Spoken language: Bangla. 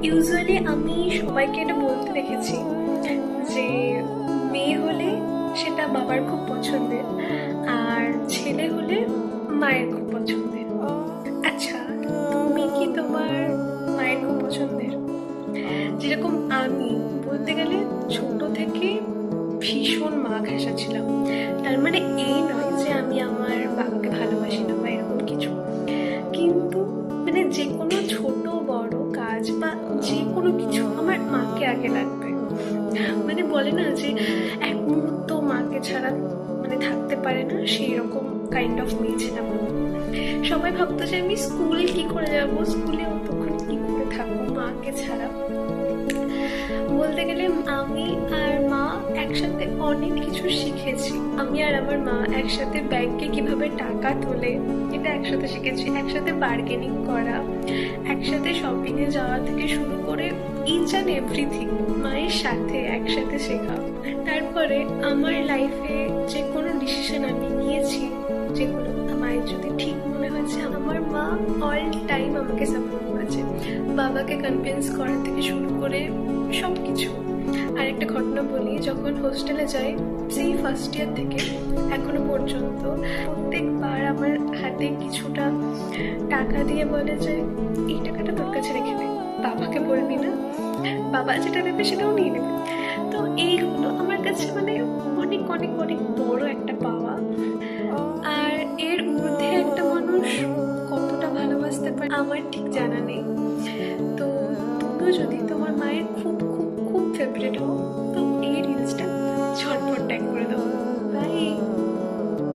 ইউজুয়ালি আমি সবাইকে এটা বলতে দেখেছি যে মেয়ে হলে সেটা বাবার খুব পছন্দের, আর ছেলে হলে মায়ের খুব পছন্দের। আচ্ছা, তুমি কি তোমার মায়ের খুব পছন্দের? যেরকম আমি বলতে গেলে ছোট থেকে ভীষণ মা ঘেঁষা ছিলাম। তার মানে এই নয় যে আমি আমার বাবাকে ভালোবাসি না বা এরকম কিছু, কিন্তু মানে যে কোনো ছোট বড় কাজ বা যে কোনো কিছু আমার মাকে আগে লাগবে। মানে বলে না যে এক মুহূর্ত মাকে ছাড়া মানে থাকতে পারে না, সেই রকম কাইন্ড অফ মেয়ে ছিলাম আমি। সবাই ভাবতো যে আমি স্কুল কি করে যাবো, স্কুলে তখন কি করে থাকবো মাকে ছাড়া। বলতে গেলে আমি আর মা একসাথে অনেক কিছু শিখেছি। আমি আর আমার মা একসাথে ব্যাংকে কিভাবে টাকা তোলে এটা একসাথে শিখেছি, একসাথে বার্গেনিং করা, একসাথে শপিং এ যাওয়া থেকে শুরু করে ইচ অ্যান্ড এভরিথিং মায়ের সাথে একসাথে শেখা। তারপরে আমার লাইফে যে কোনো ডিসিশন আমি নিয়েছি, যেগুলো মায়ের যদি ঠিক মনে হয়েছে, আমার মা অল টাইম আমাকে সাপোর্ট করেছে, বাবাকে কনভিন্স করা থেকে শুরু করে সব কিছু। আর একটা ঘটনা বলি, যখন হোস্টেলে যাই সেই ফার্স্ট ইয়ার থেকে এখনো পর্যন্ত প্রত্যেকবার আমার হাতে কিছুটা টাকা দিয়ে বলে যে এই টাকাটা তোর কাছে রেখে দে, বাবাকে বলবি না, বাবা যেটা দেবে সেটাও নিয়ে নেবে। তো এইগুলো আমার কাছে মানে অনেক অনেক অনেক বড় একটা পাওয়া। আর এর ঊর্ধ্বে একটা মানুষ কতটা ভালোবাসতে পারে আমার ঠিক জানা নেই। তো তুমিও যদি তোমার মায়ের খুব খুব খুব ফেভারিট হও, তো